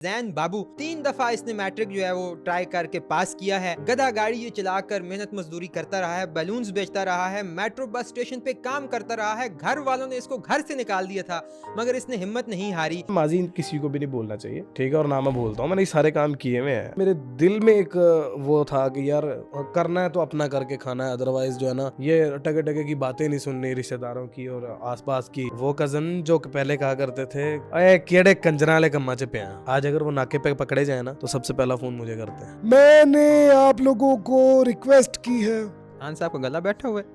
जैन बाबू 3 दफा इसने मैट्रिक जो है वो ट्राई करके पास किया है। गधा गाड़ी ये चलाकर मेहनत मजदूरी करता रहा है, बलून्स बेचता रहा है, मेट्रो बस स्टेशन पे काम करता रहा है। घर वालों ने इसको घर से निकाल दिया था मगर इसने हिम्मत नहीं हारी। माजी किसी को भी नहीं बोलना चाहिए, ठीक है, और ना मैं बोलता हूँ, मैंने ये सारे काम किए हुए हैं। मेरे दिल में एक वो था कि यार करना है तो अपना करके खाना है, अदरवाइज जो है ना ये टके टके की बातें नहीं सुननी रिश्तेदारों की और आसपास की। वो कजन जो पहले कहा करते थे अरे केड़े कंजरा वाले कम्मा च पे, आज अगर वो नाके पे पकड़े जाए ना तो सबसे पहला फोन मुझे करते हैं। मैंने आप लोगों को रिक्वेस्ट की है। खान साहब का गला बैठा हुआ है।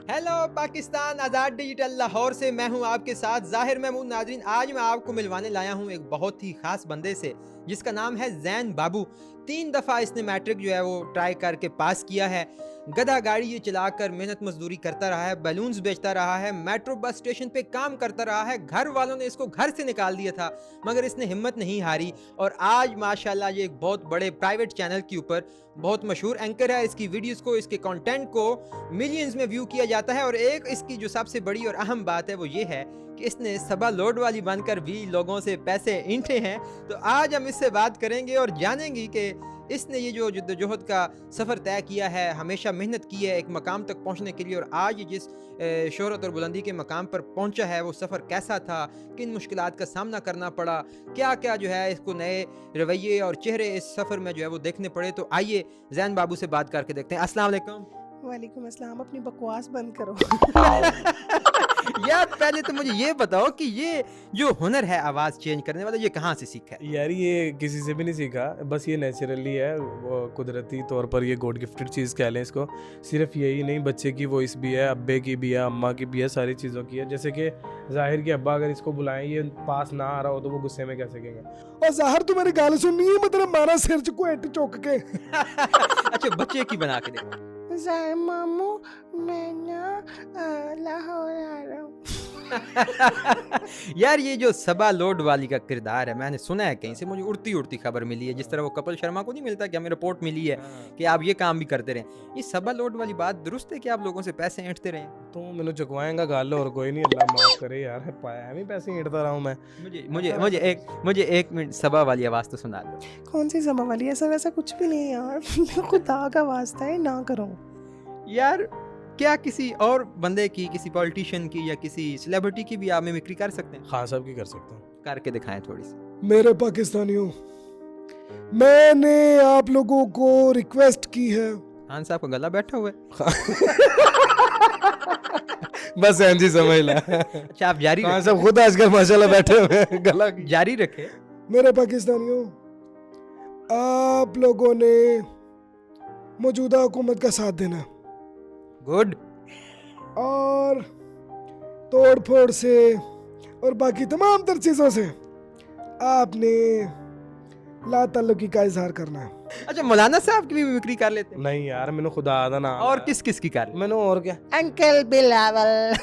हेलो पाकिस्तान, आजाद डिजिटल लाहौर से मैं हूं आपके साथ जाहिर महमूद। नाजरीन, आज मैं आपको मिलवाने लाया हूं एक बहुत ही खास बंदे से जिसका नाम है जैन बाबू। 3 दफा इसने मैट्रिक जो है वो ट्राई करके पास किया है। गधा गाड़ी ये चलाकर मेहनत मजदूरी करता रहा है, बलून्स बेचता रहा है, मेट्रो बस स्टेशन पे काम करता रहा है। घर वालों ने इसको घर से निकाल दिया था मगर इसने हिम्मत नहीं हारी और आज माशाल्लाह ये एक बहुत बड़े प्राइवेट चैनल के ऊपर बहुत मशहूर एंकर है। इसकी वीडियोस को, इसके कंटेंट को मिलियंस में व्यू किया जाता है और एक इसकी जो सबसे बड़ी और अहम बात है वो ये है कि इसने सबा लोड वाली बनकर भी लोगों से पैसे ईंटे हैं। तो आज हम इससे बात करेंगे और जानेंगे कि इसने ये जो जद्दोजहद का सफ़र तय किया है, हमेशा मेहनत की है एक मकाम तक पहुंचने के लिए, और आज ये जिस शोहरत और बुलंदी के मकाम पर पहुंचा है वो सफ़र कैसा था, किन मुश्किलात का सामना करना पड़ा, क्या क्या जो है इसको नए रवैये और चेहरे इस सफ़र में जो है वो देखने पड़े। तो आइए जैन बाबू से बात करके देखते हैं। अस्सलाम वालेकुम। वालेकुम अस्सलाम। अपनी बकवास बंद करो। यार पहले तो मुझे ये बताओ कि ये जो हुनर है आवाज़ चेंज करने वाला, ये कहाँ से सीखा है? यार ये किसी से भी नहीं सीखा, बस ये नेचुरली है, वो कुदरती तौर पर ये गॉड गिफ्टेड चीज़ कह लें इसको। सिर्फ यही नहीं, बच्चे की वॉइस भी है, अब्बे की भी है, अम्मा की भी है, सारी चीज़ों की है। जैसे कि जाहिर के अब्बा अगर इसको बुलाएं, ये पास ना आ रहा हो तो वो गुस्से में कैसे कहेंगे और जाहिर तू मेरी गाल सुननी है, मतलब मारा सिर च को एट चुक के। अच्छा, बच्चे की बना के देखो। ज़ाहिर मामू, मैं ना लाहौर आ रहा हूँ। यार ये जो सबा लोड वाली का किरदार है, मैंने सुना है कहीं से, मुझे उड़ती उड़ती खबर मिली है, जिस तरह वो कपिल शर्मा को नहीं मिलता कि हमें रिपोर्ट मिली है कि आप ये काम भी करते रहें। ये सबा लोड वाली बात दुरुस्त है कि आप लोगों से पैसे ऐंठते रहें? तो मैंने चुकवाएंगा गाल और कोई नहीं, अल्लाह माफ करे यार, पाया है पैसे ईंटता रहा हूँ मैं। मुझे एक मिनट सबा वाली आवाज़ तो सुना दो। कौन सी सभा वाली? ऐसा वैसा कुछ भी नहीं यार। खुदा का वास्ता है, ना करो यार क्या किसी और बंदे की, किसी पॉलिटिशियन की या किसी सेलिब्रिटी की भी आप मिमिक्री कर सकते हैं? खान साहब की कर सकता हूँ। करके दिखाएं थोड़ी सी। मेरे पाकिस्तानियों, मैंने आप लोगों को रिक्वेस्ट की है। खान साहब का गला बैठा हुआ है। बस एनजी समझ ला। अच्छा, आप जारी खान रखें। साहब खुद आजकल माशाल्लाह बैठे हुए हैं, गला जारी रखे। मेरे पाकिस्तानियों, आप लोगों ने मौजूदा हुकूमत का साथ देना गुड। और तोड़ फोड़ से और बाकी तमाम तर चीज़ों से आपने ला ताल्लुकी का इजहार करना है। अच्छा, मौलाना साहब की भी मिमिक्री कर लेते हैं? नहीं यार, मैंने खुदा आदा ना। और किस किस की कर लेते मैंने और क्या अंकल बिलावल।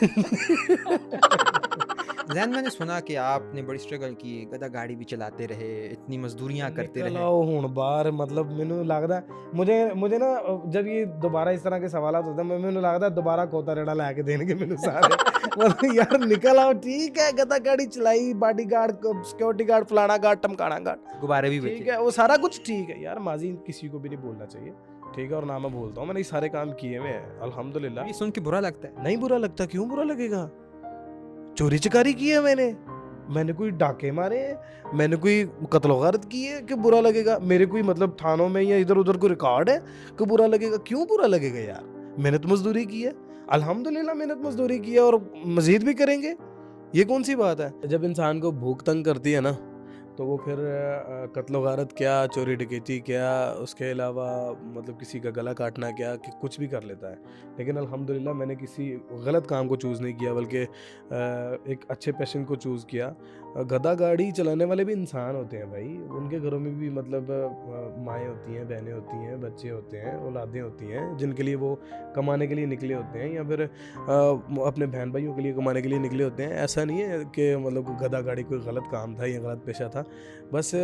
जैन, मैंने सुना कि आपने बड़ी स्ट्रगल की, गधा गाड़ी भी चलाते रहे, इतनी मजदूरियां करते निकल रहे। आओ हुण बाहर, मतलब मैंने लगता मुझे ना जब ये दोबारा इस तरह के सवाल होते हैं, मैंने लगता दोबारा कोता रेड़ा लाके देंगे मैंने सारे। मतलब यार निकल आओ, ठीक है, गधा गाड़ी चलाई, बॉडी गार्ड, सिक्योरिटी गार्ड, फलाना गार्ड, टमकाना गार्ड, गुब्बारे भी ठीक बेचे। है, वो सारा कुछ ठीक है यार। माजी किसी को भी नहीं बोलना चाहिए, ठीक है, और ना मैं बोलता हूँ, मैंने ये सारे काम किए हुए हैं अल्हम्दुलिल्लाह। ये सुन के बुरा लगता है। नहीं बुरा लगता, क्यों बुरा लगेगा? चोरी चकारी की है मैंने कोई डाके मारे हैं, मैंने कोई कत्ल गारत की है कि बुरा लगेगा? मेरे कोई मतलब थानों में या इधर उधर कोई रिकॉर्ड है कि बुरा लगेगा? क्यों बुरा लगेगा यार? मेहनत मजदूरी की है, अल्हम्दुलिल्लाह मेहनत मजदूरी की है और मजीद भी करेंगे, ये कौन सी बात है? जब इंसान को भूख तंग करती है ना तो वो फिर कत्ल गारत क्या, चोरी डकैती क्या, उसके अलावा मतलब किसी का गला काटना क्या, कि कुछ भी कर लेता है। लेकिन अल्हम्दुलिल्लाह मैंने किसी गलत काम को चूज़ नहीं किया, बल्कि एक अच्छे पैशन को चूज़ किया। गधा गाड़ी चलाने वाले भी इंसान होते हैं भाई, उनके घरों में भी मतलब माएँ होती हैं, बहनें होती हैं, बच्चे होते हैं, औलादें होती हैं, जिनके लिए वो कमाने के लिए निकले होते हैं या फिर अपने बहन भाइयों के लिए कमाने के लिए निकले होते हैं। ऐसा नहीं है कि मतलब गधा गाड़ी कोई गलत काम था या गलत पेशा था, बस।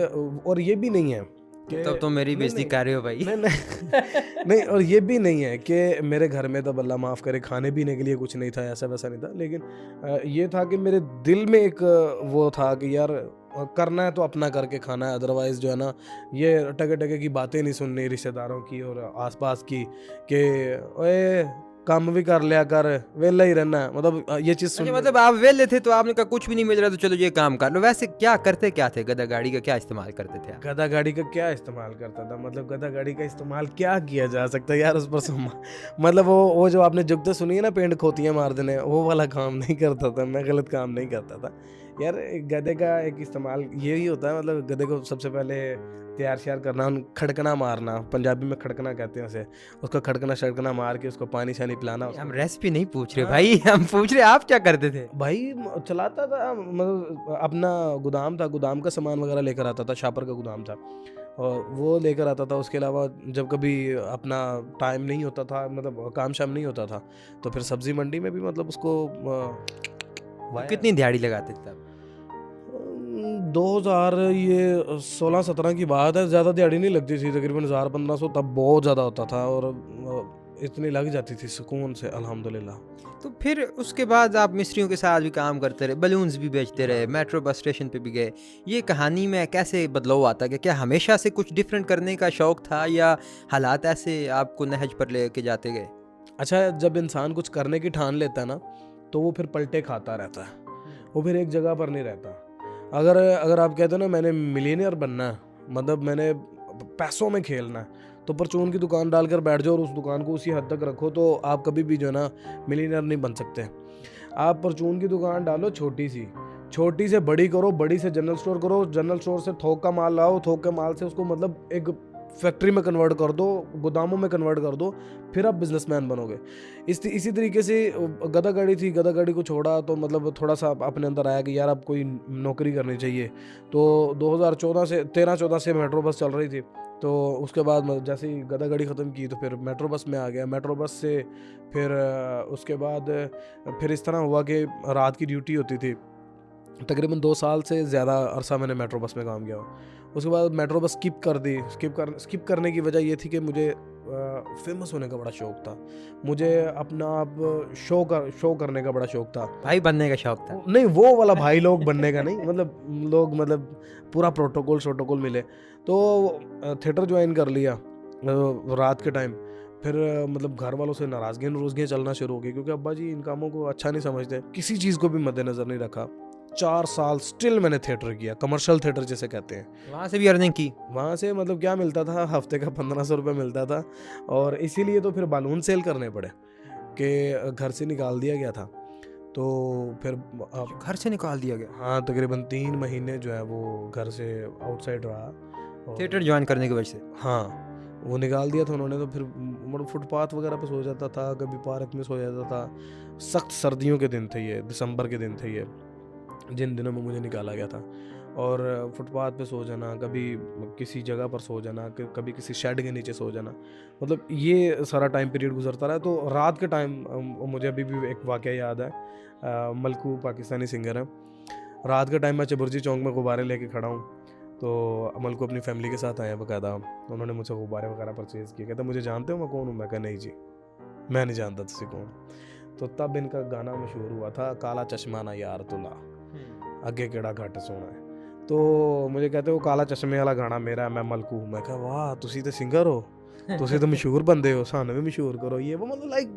और ये भी नहीं है तब तो मेरी नहीं, बेइज्जती नहीं, कर रहे हो भाई। नहीं नहीं नहीं, और ये भी नहीं है कि मेरे घर में तब अल्लाह माफ़ करे खाने पीने के लिए कुछ नहीं था, ऐसा वैसा नहीं था, लेकिन ये था कि मेरे दिल में एक वो था कि यार करना है तो अपना करके खाना है, अदरवाइज़ जो है ना ये टके टके की बातें नहीं सुननी रिश्तेदारों की और आसपास की कि ओए काम भी कर लिया कर, वेला ही रहना है, मतलब ये चीज़ अच्छा, सुन मतलब आप वेले थे तो आपने कहा कुछ भी नहीं मिल रहा तो चलो ये काम कर लो। वैसे क्या करते क्या थे, गधा गाड़ी का क्या इस्तेमाल करते थे आप? गधा गाड़ी का क्या इस्तेमाल करता था, मतलब गधा गाड़ी का इस्तेमाल क्या किया जा सकता है यार उस पर मतलब वो जो आपने जुगते सुनी है ना पेंट खोतियाँ मार देने, वो वाला काम नहीं करता था मैं, गलत काम नहीं करता था यार। एक गधे का एक इस्तेमाल ये ही होता है, मतलब गधे को सबसे पहले तैयार श्यार करना, खड़कना मारना, पंजाबी में खड़कना कहते हैं उसे, उसको खड़कना शड़कना मार के उसको पानी शानी पिलाना। हम रेसिपी नहीं पूछ रहे हाँ। भाई, हम पूछ रहे आप क्या करते थे? भाई चलाता था, मतलब अपना गोदाम था, गोदाम का सामान वगैरह लेकर आता था, शापर का गोदाम था और वो लेकर आता था। उसके अलावा जब कभी अपना टाइम नहीं होता था, मतलब काम शाम नहीं होता था, तो फिर सब्जी मंडी में भी मतलब उसको कितनी दिहाड़ी लगाते थे तब? 2000 ये 16-17 की बात है, ज़्यादा दिहाड़ी नहीं लगती थी, तकरीबन 1000-1500 तब बहुत ज़्यादा होता था और इतनी लग जाती थी सुकून से अल्हम्दुलिल्लाह। तो फिर उसके बाद आप मिस्त्रियों के साथ भी काम करते रहे, बलून्स भी बेचते रहे, मेट्रो बस स्टेशन पे भी गए। ये कहानी में कैसे बदलाव आता कि क्या हमेशा से कुछ डिफरेंट करने का शौक था या हालात ऐसे आपको नहज पर लेके जाते गए? अच्छा, जब इंसान कुछ करने की ठान लेता है ना तो वो फिर पलटे खाता रहता है, वो फिर एक जगह पर नहीं रहता। अगर आप कहते हो ना मैंने मिलीनियर बनना है, मतलब मैंने पैसों में खेलना है, तो परचून की दुकान डालकर बैठ जाओ और उस दुकान को उसी हद तक रखो तो आप कभी भी जो है ना मिलीनियर नहीं बन सकते। आप परचून की दुकान डालो छोटी से बड़ी करो, बड़ी से जनरल स्टोर करो, जनरल स्टोर से थोक का माल लाओ, थोक के माल से उसको मतलब एक फैक्ट्री में कन्वर्ट कर दो, गोदामों में कन्वर्ट कर दो, फिर आप बिजनेसमैन बनोगे। इसी तरीके से गधा गाड़ी थी, गधा गाड़ी को छोड़ा तो मतलब थोड़ा सा अपने अंदर आया कि यार अब कोई नौकरी करनी चाहिए। तो 2014 से 13-14 से मेट्रो बस चल रही थी, तो उसके बाद जैसे ही गधा गाड़ी ख़त्म की तो फिर मेट्रो बस में आ गया। मेट्रो बस से फिर उसके बाद फिर इस तरह हुआ कि रात की ड्यूटी होती थी, तकरीबन 2 साल से ज़्यादा अरसा मैंने मेट्रो बस में काम किया। उसके बाद मेट्रो बस स्किप कर दी। स्किप करने की वजह ये थी कि मुझे फेमस होने का बड़ा शौक़ था, मुझे अपना आप शो करने का बड़ा शौक़ था, भाई बनने का शौक था। नहीं वो वाला भाई लोग बनने का नहीं, मतलब पूरा प्रोटोकॉल मिले तो थिएटर ज्वाइन कर लिया रात के टाइम। फिर मतलब घर वालों से नाराज़गियाँ चलना शुरू हो गई क्योंकि अब्बा जी इन कामों को अच्छा नहीं समझते, किसी चीज़ को भी मद्देनज़र नहीं रखा। 4 साल स्टिल मैंने थिएटर किया, कमर्शियल थिएटर जिसे कहते हैं। वहाँ से भी अर्निंग की? वहाँ से मतलब क्या मिलता था, हफ्ते का 1500 रुपये मिलता था और इसीलिए तो फिर बालून सेल करने पड़े कि घर से निकाल दिया गया था। तो फिर घर से निकाल दिया गया? हाँ, तकरीबन 3 महीने जो है वो घर से आउटसाइड रहा थिएटर ज्वाइन करने की वजह से? हाँ, वो निकाल दिया था उन्होंने। तो फिर मतलब फुटपाथ वगैरह पे सो जाता था, कभी पार्क में सो जाता था। सख्त सर्दियों के दिन थे ये, दिसंबर के दिन थे ये, जिन दिनों में मुझे निकाला गया था। और फुटपाथ पे सो जाना, कभी किसी जगह पर सो जाना, कभी किसी शेड के नीचे सो जाना, मतलब ये सारा टाइम पीरियड गुजरता रहा। तो रात के टाइम मुझे अभी भी एक वाक़या याद है। मलकू पाकिस्तानी सिंगर है। रात के टाइम मैं चबुर्जी चौक में गुब्बारे लेके खड़ा हूँ, तो मलकू अपनी फैमिली के साथ आया बाकायदा। उन्होंने मुझसे गुब्बारे वगैरह परचेज़ किए। कहते मुझे जानते हो मैं कौन हूँ? मैं कहा नहीं जी, मैं नहीं जानता तुझसे कौन। तो तब इनका गाना मशहूर हुआ था, काला चश्मा ना यार तुला अगे केड़ा घट सोना है। तो मुझे कहते वो काला चश्मे वाला गाना मेरा है, मैं मलकू हूँ। मैं कहा वाह तुसी तो सिंगर हो, तुसी तो मशहूर बंदे हो, सानू भी मशहूर करो। ये वो मतलब लाइक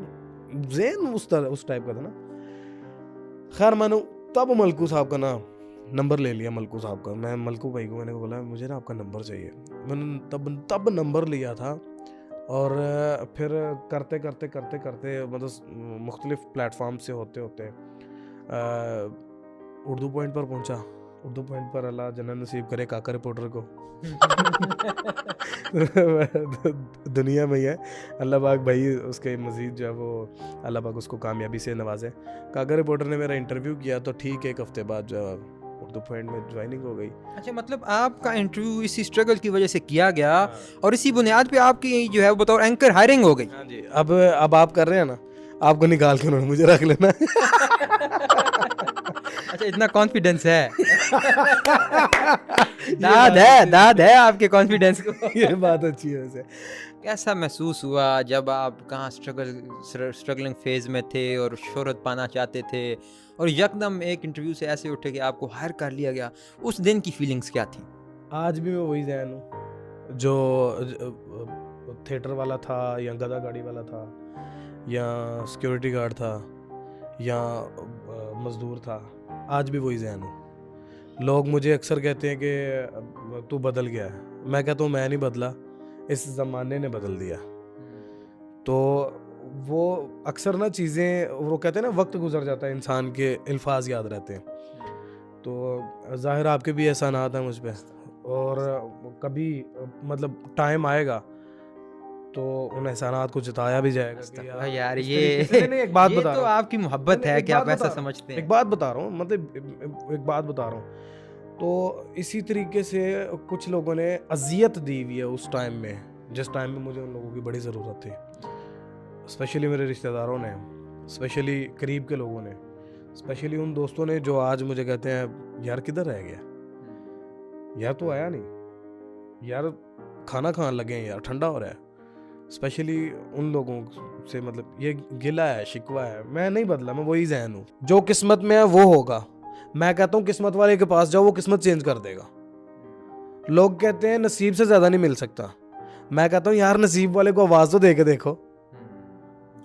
ज़ेन उस टाइप का था ना। खैर मैंने तब मलकू साहब का ना नंबर ले लिया, मलकू साहब का। मैं मलकू भाई को मैंने बोला मुझे ना आपका नंबर चाहिए। मैंने तब नंबर लिया था और फिर करते मतलब मुख्तलिफ प्लेटफॉर्म से होते उर्दू पॉइंट पर पहुंचा। उर्दू पॉइंट पर अल्लाह जन्नत नसीब करे काका रिपोर्टर को दुनिया में ही है। अल्लाह पाक भाई उसके मज़ीद जो है वो अल्लाह पाक उसको कामयाबी से नवाजे। काका रिपोर्टर ने मेरा इंटरव्यू किया तो ठीक है, 1 हफ्ते बाद जो है उर्दू पॉइंट में ज्वाइनिंग हो गई। अच्छा, मतलब आपका इंटरव्यू इसी स्ट्रगल की वजह से किया गया और इसी बुनियाद पे आपकी जो है वो बताओ एंकर हायरिंग हो गई? हाँ जी। अब आप कर रहे हैं ना, आपको निकाल के उन्होंने मुझे रख लेना। अच्छा, इतना कॉन्फिडेंस है। दाद है आपके कॉन्फिडेंस को। ये बात अच्छी है वैसे। कैसा महसूस हुआ जब आप कहाँ स्ट्रगलिंग फेज में थे और शोहरत पाना चाहते थे और यकदम एक इंटरव्यू से ऐसे उठे कि आपको हायर कर लिया गया? उस दिन की फीलिंग्स क्या थी? आज भी मैं वही जैन हूँ जो थिएटर वाला था, या गधा गाड़ी वाला था, या सिक्योरिटी गार्ड था, या मजदूर था। आज भी वही जैन हूँ। लोग मुझे अक्सर कहते हैं कि तू बदल गया है। मैं कहता हूँ मैं नहीं बदला, इस ज़माने ने बदल दिया। तो वो अक्सर ना चीज़ें, वो कहते हैं ना, वक्त गुजर जाता है, इंसान के अल्फाज याद रहते हैं। तो ज़ाहिर आपके भी एहसानात हैं मुझ पे, और कभी मतलब टाइम आएगा तो उन एहसानात को जताया भी जाएगा कि यार इस ये तरीके से- नहीं, एक बात ये बता तो रहा हूँ। आपकी मोहब्बत नहीं, है एक कि बात आप बता ऐसा रहा हूँ। समझते हैं। एक बात बता रहा हूँ, मतलब एक बात बता रहा हूँ। तो इसी तरीके से कुछ लोगों ने अजियत दी हुई है उस टाइम में, जिस टाइम में मुझे उन लोगों की बड़ी ज़रूरत थी। स्पेशली मेरे रिश्तेदारों ने, स्पेशली करीब के लोगों ने, स्पेशली उन दोस्तों ने जो आज मुझे कहते हैं यार किधर रह गया, यार तू आया नहीं, यार खाना खाने लगे हैं, यार ठंडा हो रहा है। स्पेशली उन लोगों से, मतलब ये गिला है, शिकवा है। मैं नहीं बदला, मैं वही जहन हूँ। जो किस्मत में है वो होगा। मैं कहता हूँ किस्मत वाले के पास जाओ, वो किस्मत चेंज कर देगा। लोग कहते हैं नसीब से ज़्यादा नहीं मिल सकता। मैं कहता हूँ यार नसीब वाले को आवाज़ तो दे के देखो।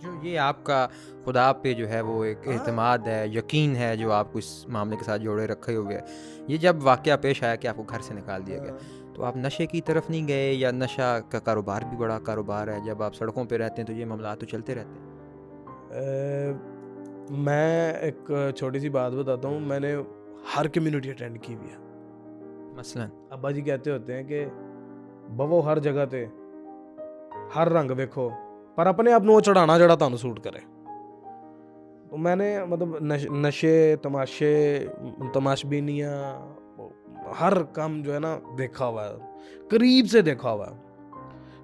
जो ये आपका खुदा पे जो है वो एक एतमाद है, यकीन है जो आपको इस मामले के साथ जोड़े रखे हुए है। ये जब वाक़या पेश आया कि आपको घर से निकाल दिया गया, तो आप नशे की तरफ नहीं गए, या नशा का कारोबार भी बड़ा कारोबार है, जब आप सड़कों पे रहते हैं तो ये मामला तो चलते रहते हैं? मैं एक छोटी सी बात बताता हूँ। मैंने हर कम्युनिटी अटेंड की हुई है। मसलन अब्बा जी कहते होते हैं कि बवो हर जगह ते हर रंग वेखो, पर अपने आप ਨੂੰ चढ़ाना जड़ा ਤੁਹਾਨੂੰ सूट करे। तो मैंने मतलब नशे, तमाशे, तमाशबीनियाँ, हर काम जो है ना देखा हुआ है, करीब से देखा हुआ है।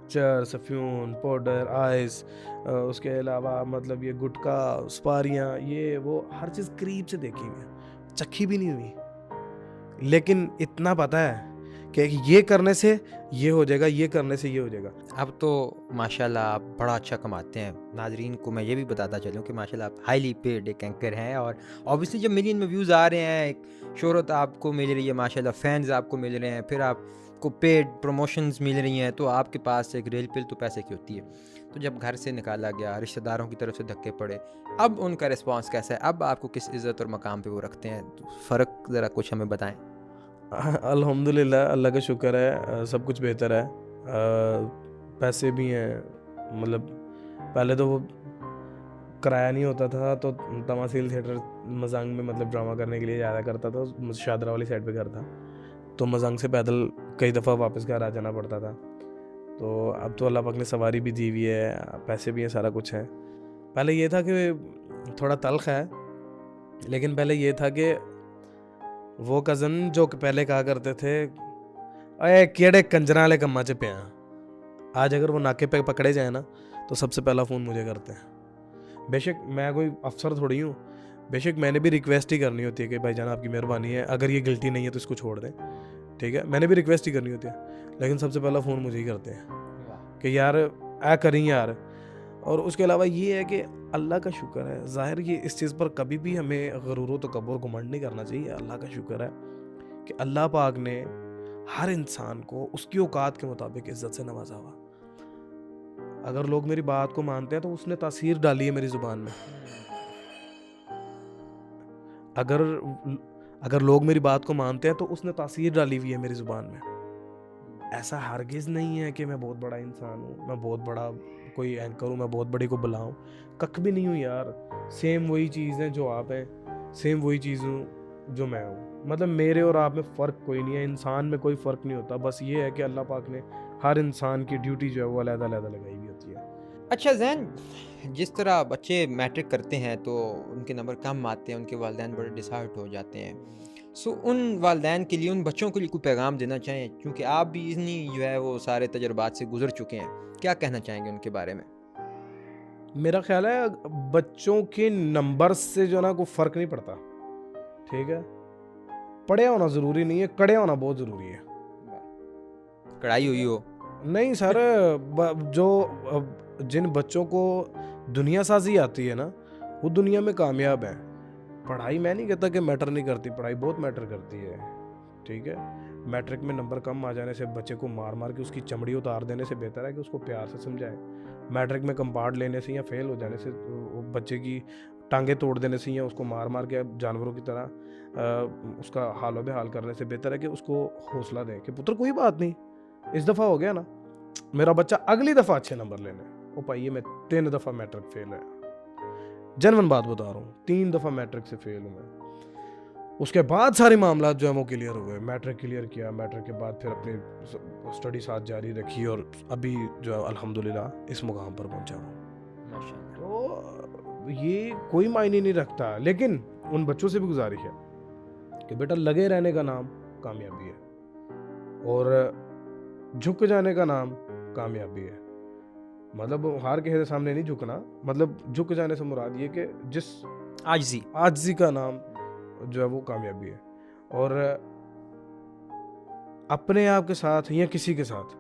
चर्स, अफ्यून, पाउडर, आइस, उसके अलावा मतलब ये गुटखा, सुपारियाँ, ये वो हर चीज़ करीब से देखी हुई है, चखी भी नहीं हुई। लेकिन इतना पता है कि ये करने से ये हो जाएगा, ये करने से ये हो जाएगा। अब तो माशाल्लाह आप बड़ा अच्छा कमाते हैं। नाजरीन को मैं ये भी बताता चलूँ कि माशाल्लाह आप हाईली पेड एक एंकर हैं, और ऑब्वियसली जब मिलियन में व्यूज़ आ रहे हैं, एक शोहरत आपको मिल रही है, माशाल्लाह फैंस आपको मिल रहे हैं, फिर आपको पेड प्रमोशंस मिल रही हैं, तो आपके पास एक रेल पिल तो पैसे की होती है। तो जब घर से निकाला गया, रिश्तेदारों की तरफ से धक्के पड़े, अब उनका रिस्पॉन्स कैसा है? अब आपको किस इज़्ज़त और मकाम पे वो रखते हैं? तो फ़र्क ज़रा कुछ हमें बताएं। अल्हम्दुलिल्लाह, अल्लाह का शुक्र है, सब कुछ बेहतर है। पैसे भी हैं। मतलब पहले तो वो किराया नहीं होता था, तो तमासील थिएटर मजांग में मतलब ड्रामा करने के लिए जाया करता था। शादरा वाली साइड पे घर था, तो मजांग से पैदल कई दफ़ा वापस घर आ जाना पड़ता था। तो अब तो अल्लाह पाक ने सवारी भी दी हुई है, पैसे भी हैं, सारा कुछ है। पहले ये था कि थोड़ा तल्ख है, लेकिन पहले ये था कि वो कज़न जो पहले कहा करते थे अरे केड़े कंजरा वाले कम्मा च पिया, आज अगर वो नाके पे पकड़े जाए ना तो सबसे पहला फ़ोन मुझे करते हैं। बेशक मैं कोई अफसर थोड़ी हूँ, बेशक मैंने भी रिक्वेस्ट ही करनी होती है कि भाईजान आपकी मेहरबानी है, अगर ये गिल्टी नहीं है तो इसको छोड़ दें, ठीक है। मैंने भी रिक्वेस्ट ही करनी होती है, लेकिन सबसे पहला फ़ोन मुझे ही करते हैं कि यार ऐ करें यार। और उसके अलावा ये है कि अल्लाह का शुक्र है, ज़ाहिर ये इस चीज़ पर कभी भी हमें गरूर व तकब्बुर घमंड नहीं करना चाहिए। अल्लाह का शुक्र है कि अल्लाह पाक ने हर इंसान को उसकी औकात के मुताबिक इज़्ज़त से नवाजा हुआ। अगर लोग मेरी बात को मानते हैं तो उसने तासीर डाली है मेरी ज़ुबान में। अगर लोग मेरी बात को मानते हैं तो उसने तासीर डाली हुई है मेरी ज़ुबान में। ऐसा हरगिज़ नहीं है कि मैं बहुत बड़ा इंसान हूँ, मैं बहुत बड़ा कोई एंकर हूँ, मैं बहुत बड़ी को बुलाऊँ, कख भी नहीं हूँ यार। सेम वही चीज़ है जो आप हैं, सेम वही चीज़ हूँ जो मैं हूँ। मतलब मेरे और आप में फ़र्क कोई नहीं है, इंसान में कोई फ़र्क नहीं होता। बस ये है कि अल्लाह पाक ने हर इंसान की ड्यूटी जो है वो अलग-अलग लगाई हुई होती है। अच्छा ज़ैन, जिस तरह बच्चे मैट्रिक करते हैं तो उनके नंबर कम आते हैं, उनके वालिदैन बड़े डिसहार्ट हो जाते हैं। सो उन वालिदैन के लिए, उन बच्चों के लिए कोई पैगाम देना चाहें, क्योंकि आप भी इतनी जो है वो सारे तजुर्बात से गुजर चुके हैं, क्या कहना चाहेंगे उनके बारे में? मेरा ख्याल है बच्चों के नंबर से जो ना कोई फ़र्क नहीं पड़ता, ठीक है, पढ़े होना ज़रूरी नहीं है, कड़े होना बहुत ज़रूरी है। कढ़ाई हुई हो। नहीं सर, जिन बच्चों को दुनिया साजी आती है ना, वो दुनिया में कामयाब हैं। पढ़ाई मैं नहीं कहता कि मैटर नहीं करती, पढ़ाई बहुत मैटर करती है, ठीक है। मैट्रिक में नंबर कम आ जाने से बच्चे को मार मार के उसकी चमड़ी उतार देने से बेहतर है कि उसको प्यार से समझाएं। मैट्रिक में कम पार्ट लेने से या फेल हो जाने से वो बच्चे की टांगे तोड़ देने से या उसको मार मार के जानवरों की तरह उसका हालो बेहाल करने से बेहतर है कि उसको हौसला दें कि पुत्र कोई बात नहीं, इस दफ़ा हो गया ना, मेरा बच्चा अगली दफ़ा अच्छे नंबर लेने। वो पाइए मैं 3 दफ़ा मैट्रिक फेल है, जनवन बात बता रहा हूँ, 3 दफ़ा मैट्रिक से फेल हूँ मैं। उसके बाद सारे मामला जो है वो क्लियर हुए, मैट्रिक क्लियर किया, मैट्रिक के बाद फिर अपनी स्टडी साथ जारी रखी और अभी जो है अल्हम्दुलिल्लाह इस मुकाम पर पहुंचा हूँ। माशाल्लाह। तो ये कोई मायने नहीं रखता, लेकिन उन बच्चों से भी गुजारिश है कि बेटा लगे रहने का नाम कामयाबी है और झुक जाने का नाम कामयाबी है। मतलब हार के सामने नहीं झुकना, मतलब झुक जाने से मुराद ये कि जिस आजिज़ी का नाम जो है वो कामयाबी है। और अपने आप के साथ या किसी के साथ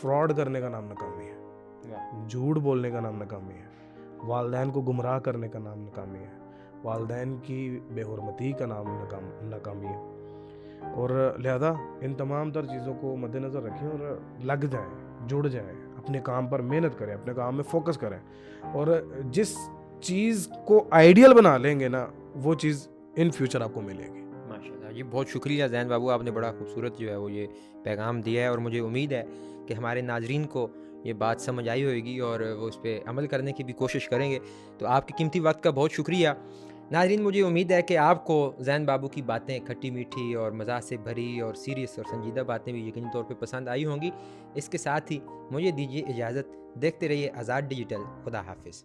फ्रॉड करने का नाम नाकामी है, झूठ बोलने का नाम नाकामी है, वालदैन को गुमराह करने का नाम नाकामी है, वालदैन की बेहुरमती का नाम नाकामी है। और लिहाजा इन तमाम तर चीज़ों को मद्देनज़र रखें और लग जाएं, जुड़ जाएं, अपने काम पर मेहनत करें, अपने काम में फोकस करें, और जिस चीज़ को आइडियल बना लेंगे ना, वो चीज़ इन फ्यूचर आपको मिलेगी। माशाल्लाह जी, बहुत शुक्रिया ज़ैन बाबू, आपने बड़ा खूबसूरत जो है वो ये पैगाम दिया है और मुझे उम्मीद है कि हमारे नाजरीन को ये बात समझ आई होगी और वो इस पर अमल करने की भी कोशिश करेंगे। तो आपके कीमती वक्त का बहुत शुक्रिया। नाजरीन, मुझे उम्मीद है कि आपको ज़ैन बाबू की बातें खट्टी मीठी और मज़ाक से भरी और सीरियस और संजीदा बातें भी यकीनी तौर पे पसंद आई होंगी। इसके साथ ही मुझे दीजिए इजाज़त, देखते रहिए आज़ाद डिजिटल। खुदा हाफिज़।